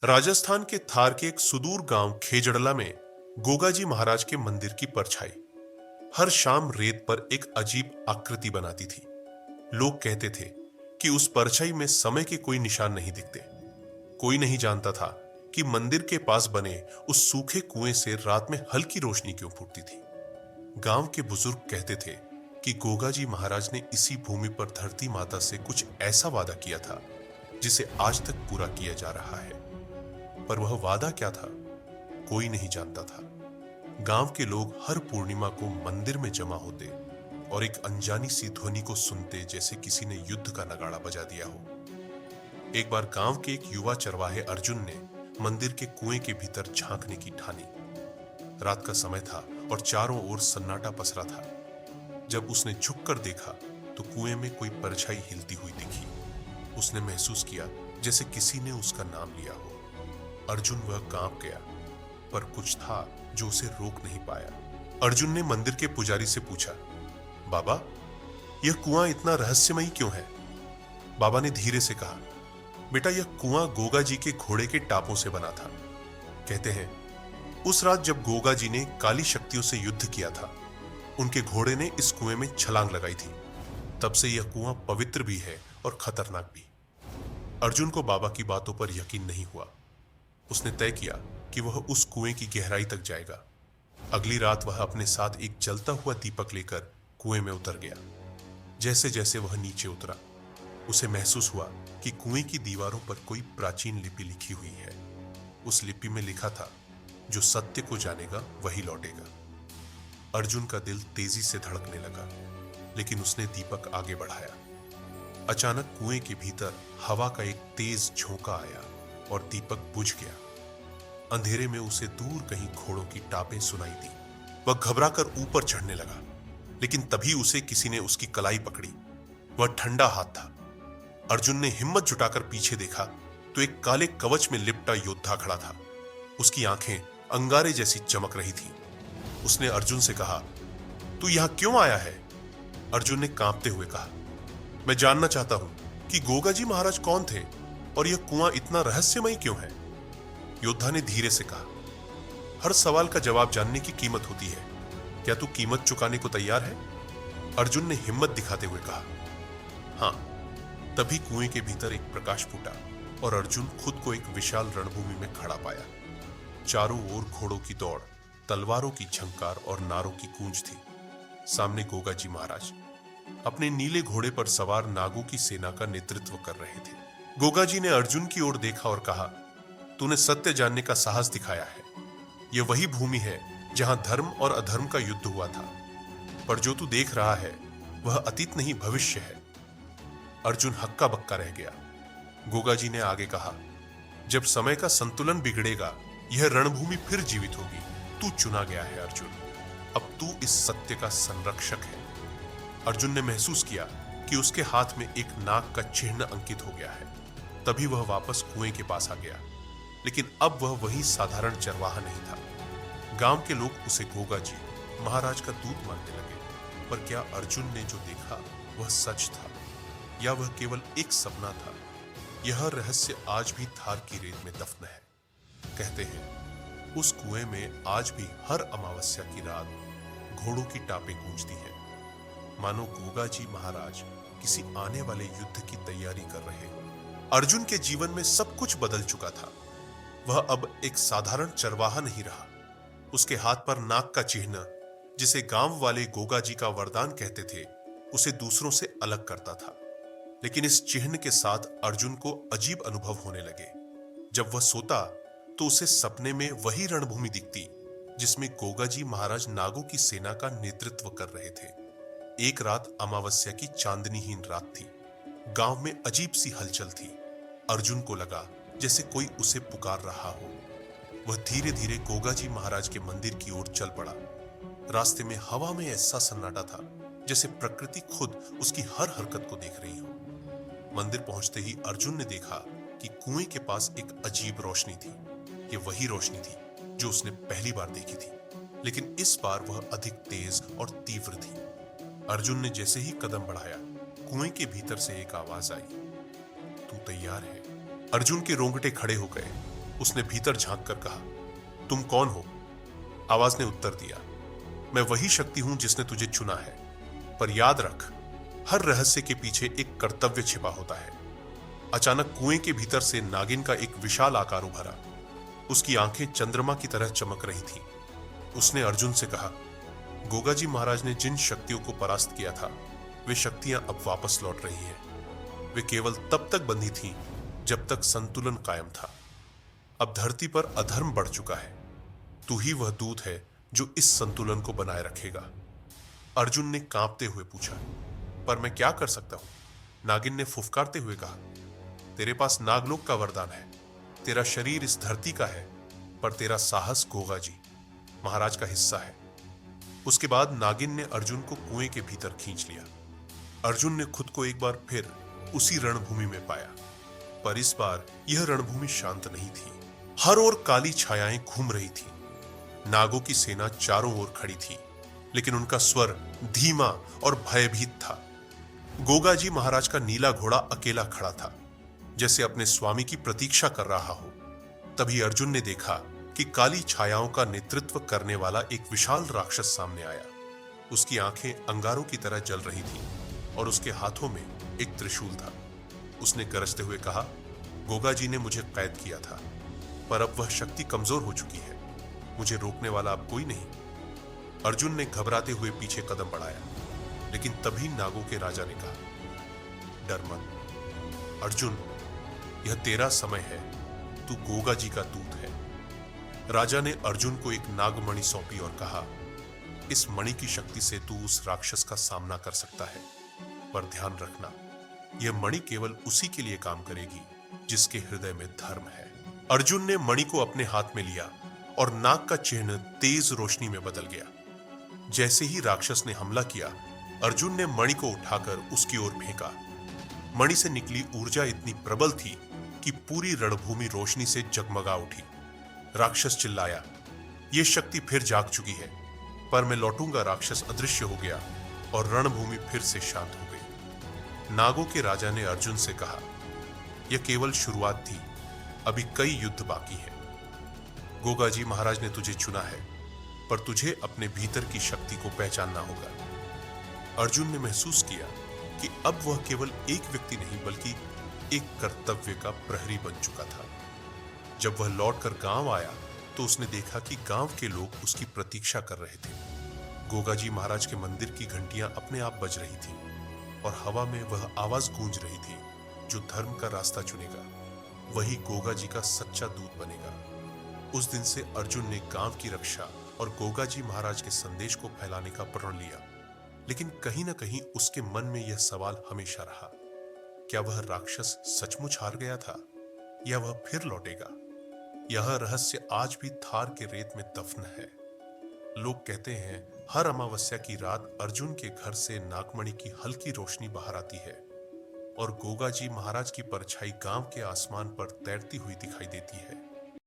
राजस्थान के थार के एक सुदूर गांव खेजड़ला में गोगाजी महाराज के मंदिर की परछाई हर शाम रेत पर एक अजीब आकृति बनाती थी। लोग कहते थे कि उस परछाई में समय के कोई निशान नहीं दिखते। कोई नहीं जानता था कि मंदिर के पास बने उस सूखे कुएं से रात में हल्की रोशनी क्यों फूटती थी। गांव के बुजुर्ग कहते थे कि गोगाजी महाराज ने इसी भूमि पर धरती माता से कुछ ऐसा वादा किया था जिसे आज तक पूरा किया जा रहा है। पर वह वादा क्या था, कोई नहीं जानता था। गांव के लोग हर पूर्णिमा को मंदिर में जमा होते और एक अनजानी सी ध्वनि को सुनते, जैसे किसी ने युद्ध का नगाड़ा बजा दिया हो। एक बार गांव के एक युवा चरवाहे अर्जुन ने मंदिर के कुएं के भीतर झांकने की ठानी। रात का समय था और चारों ओर सन्नाटा पसरा था। जब उसने झुककर देखा तो कुएं में कोई परछाई हिलती हुई दिखी। उसने महसूस किया जैसे किसी ने उसका नाम लिया हो। अर्जुन वह कांप गया, पर कुछ था जो उसे रोक नहीं पाया। अर्जुन ने मंदिर के पुजारी से पूछा, बाबा, यह कुआं इतना रहस्यमयी क्यों है? बाबा ने धीरे से कहा, बेटा, यह कुआं गोगा जी के घोड़े के टापों से बना था। कहते हैं उस रात जब गोगा जी ने काली शक्तियों से युद्ध किया था, उनके घोड़े ने इस कुएं में छलांग लगाई थी। तब से यह कुआं पवित्र भी है और खतरनाक भी। अर्जुन को बाबा की बातों पर यकीन नहीं हुआ। उसने तय किया कि वह उस कुएं की गहराई तक जाएगा। अगली रात वह अपने साथ एक जलता हुआ दीपक लेकर कुएं में उतर गया। जैसे जैसे वह नीचे उतरा, उसे महसूस हुआ कि कुएं की दीवारों पर कोई प्राचीन लिपि लिखी हुई है। उस लिपि में लिखा था, जो सत्य को जानेगा वही लौटेगा। अर्जुन का दिल तेजी से धड़कने लगा, लेकिन उसने दीपक आगे बढ़ाया। अचानक कुएं के भीतर हवा का एक तेज झोंका आया और दीपक बुझ गया। अंधेरे में उसे दूर कहीं घोड़ों की टापें सुनाई दी। वह घबराकर ऊपर चढ़ने लगा, लेकिन तभी उसे किसी ने उसकी कलाई पकड़ी। वह ठंडा हाथ था। अर्जुन ने हिम्मत जुटाकर पीछे देखा तो एक काले कवच में लिपटा योद्धा खड़ा था। उसकी आंखें अंगारे जैसी चमक रही थीं। उसने अर्जुन से कहा, तू यहां क्यों आया है? अर्जुन ने कांपते हुए कहा, मैं जानना चाहता हूं कि गोगाजी महाराज कौन थे और यह कुआं इतना रहस्यमयी क्यों है। योद्धा ने धीरे से कहा, हर सवाल का जवाब जानने की कीमत होती है। क्या तू कीमत चुकाने को तैयार है? अर्जुन ने हिम्मत दिखाते हुए कहा, हां। तभी कुएं के भीतर एक प्रकाश फूटा और अर्जुन खुद को एक विशाल रणभूमि में खड़ा पाया। चारों ओर घोड़ों की दौड़, तलवारों की झंकार और नारों की गूंज थी। सामने गोगाजी महाराज अपने नीले घोड़े पर सवार नागों की सेना का नेतृत्व कर रहे थे। गोगाजी ने अर्जुन की ओर देखा और कहा, तूने सत्य जानने का साहस दिखाया है। यह वही भूमि है जहां धर्म और अधर्म का युद्ध हुआ था। पर जो तू देख रहा है वह अतीत नहीं, भविष्य है। अर्जुन हक्का बक्का रह गया। गोगाजी ने आगे कहा, जब समय का संतुलन बिगड़ेगा यह रणभूमि फिर जीवित होगी। तू चुना गया है अर्जुन। अब तू इस सत्य का संरक्षक है। अर्जुन ने महसूस किया कि उसके हाथ में एक नाग का चिन्ह अंकित हो गया है। तभी वह वापस कुएं के पास आ गया, लेकिन अब वह वही साधारण चरवाहा नहीं था। गांव के लोग उसे गोगाजी महाराज का दूत मानने लगे। पर क्या अर्जुन ने जो देखा वह सच था या वह केवल एक सपना था? यह रहस्य आज भी थार की रेत में दफन है। कहते हैं उस कुएं में आज भी हर अमावस्या की रात घोड़ों की टापें गूंजती है, मानो गोगाजी महाराज किसी आने वाले युद्ध की तैयारी कर रहे हो। अर्जुन के जीवन में सब कुछ बदल चुका था। वह अब एक साधारण चरवाहा नहीं रहा। उसके हाथ पर नाग का चिन्ह, जिसे गांव वाले गोगाजी का वरदान कहते थे, उसे दूसरों से अलग करता था। लेकिन इस चिन्ह के साथ अर्जुन को अजीब अनुभव होने लगे। जब वह सोता तो उसे सपने में वही रणभूमि दिखती जिसमें गोगाजी महाराज नागों की सेना का नेतृत्व कर रहे थे। एक रात अमावस्या की चांदनीहीन रात थी। गांव में अजीब सी हलचल थी। अर्जुन को लगा जैसे कोई उसे पुकार रहा हो। वह धीरे धीरे गोगाजी महाराज के मंदिर की ओर चल पड़ा। रास्ते में हवा में ऐसा सन्नाटा था जैसे प्रकृति खुद उसकी हर हरकत को देख रही हो। मंदिर पहुंचते ही अर्जुन ने देखा कि कुएं के पास एक अजीब रोशनी थी। यह वही रोशनी थी जो उसने पहली बार देखी थी, लेकिन इस बार वह अधिक तेज और तीव्र थी। अर्जुन ने जैसे ही कदम बढ़ाया, कुएं के भीतर से एक आवाज आई, तू तैयार है? अर्जुन के रोंगटे खड़े हो गए। उसने भीतर झांक कर कहा, तुम कौन हो? आवाज ने उत्तर दिया, मैं वही शक्ति हूं जिसने तुझे चुना है, पर याद रख, हर रहस्य के पीछे एक कर्तव्य छिपा होता है। अचानक कुएं के भीतर से नागिन का एक विशाल आकार उभरा। उसकी आंखें चंद्रमा की तरह चमक रही थीं। उसने अर्जुन से कहा, गोगाजी महाराज ने जिन शक्तियों को परास्त किया था, वे शक्तियां अब वापस लौट रही हैं। वे केवल तब तक बंधी थीं जब तक संतुलन कायम था। अब धरती पर अधर्म बढ़ चुका है। तू ही वह दूत है जो इस संतुलन को बनाए रखेगा। अर्जुन ने कांपते हुए पूछा, पर मैं क्या कर सकता हूं? नागिन ने फुफकारते हुए कहा, तेरे पास नागलोक का वरदान है। तेरा शरीर इस धरती का है, पर तेरा साहस गोगाजी महाराज का हिस्सा है। उसके बाद नागिन ने अर्जुन को कुएं के भीतर खींच लिया। अर्जुन ने खुद को एक बार फिर उसी रणभूमि में पाया, पर इस बार यह रणभूमि शांत नहीं थी। हर ओर काली छायाएं घूम रही थी। नागों की सेना चारों ओर खड़ी थी, लेकिन उनका स्वर धीमा और भयभीत था। गोगाजी महाराज का नीला घोड़ा अकेला खड़ा था, जैसे अपने स्वामी की प्रतीक्षा कर रहा हो। तभी अर्जुन ने देखा कि काली छायाओं का नेतृत्व करने वाला एक विशाल राक्षस सामने आया। उसकी आंखें अंगारों की तरह जल रही थीं और उसके हाथों में एक त्रिशूल था। उसने गरजते हुए कहा, गोगाजी ने मुझे कैद किया था, पर अब वह शक्ति कमजोर हो चुकी है। मुझे रोकने वाला अब कोई नहीं। अर्जुन ने घबराते हुए पीछे कदम बढ़ाया, लेकिन तभी नागों के राजा ने कहा, डर मत अर्जुन, यह तेरा समय है। तू गोगाजी का दूत है। राजा ने अर्जुन को एक नागमणि सौंपी और कहा, इस मणि की शक्ति से तू उस राक्षस का सामना कर सकता है, पर ध्यान रखना, यह मणि केवल उसी के लिए काम करेगी जिसके हृदय में धर्म है। अर्जुन ने मणि को अपने हाथ में लिया और नाग का चिन्ह तेज रोशनी में बदल गया। जैसे ही राक्षस ने हमला किया, अर्जुन ने मणि को उठाकर उसकी ओर फेंका। मणि से निकली ऊर्जा इतनी प्रबल थी कि पूरी रणभूमि रोशनी से जगमगा उठी। राक्षस चिल्लाया, यह शक्ति फिर जाग चुकी है, पर मैं लौटूंगा। राक्षस अदृश्य हो गया और रणभूमि फिर से शांत हो गई। नागों के राजा ने अर्जुन से कहा, यह केवल शुरुआत थी, अभी कई युद्ध बाकी है। गोगाजी महाराज ने तुझे चुना है, पर तुझे अपने भीतर की शक्ति को पहचानना होगा। अर्जुन ने महसूस किया कि अब वह केवल एक व्यक्ति नहीं, बल्कि एक कर्तव्य का प्रहरी बन चुका था। जब वह लौटकर गांव आया, तो उसने देखा कि गांव के लोग उसकी प्रतीक्षा कर रहे थे। गोगाजी महाराज के मंदिर की घंटियां अपने आप बज रही थीं और हवा में वह आवाज गूंज रही थी, जो धर्म का रास्ता चुनेगा वही गोगाजी का सच्चा दूत बनेगा। उस दिन से अर्जुन ने गांव की रक्षा और गोगाजी महाराज के संदेश को फैलाने का प्रण लिया। लेकिन कहीं ना कहीं उसके मन में यह सवाल हमेशा रहा, क्या वह राक्षस सचमुच हार गया था या वह फिर लौटेगा? यह रहस्य आज भी थार के रेत में दफन है। लोग कहते हैं हर अमावस्या की रात अर्जुन के घर से नागमणि की हल्की रोशनी बाहर आती है और गोगाजी महाराज की परछाई गांव के आसमान पर तैरती हुई दिखाई देती है।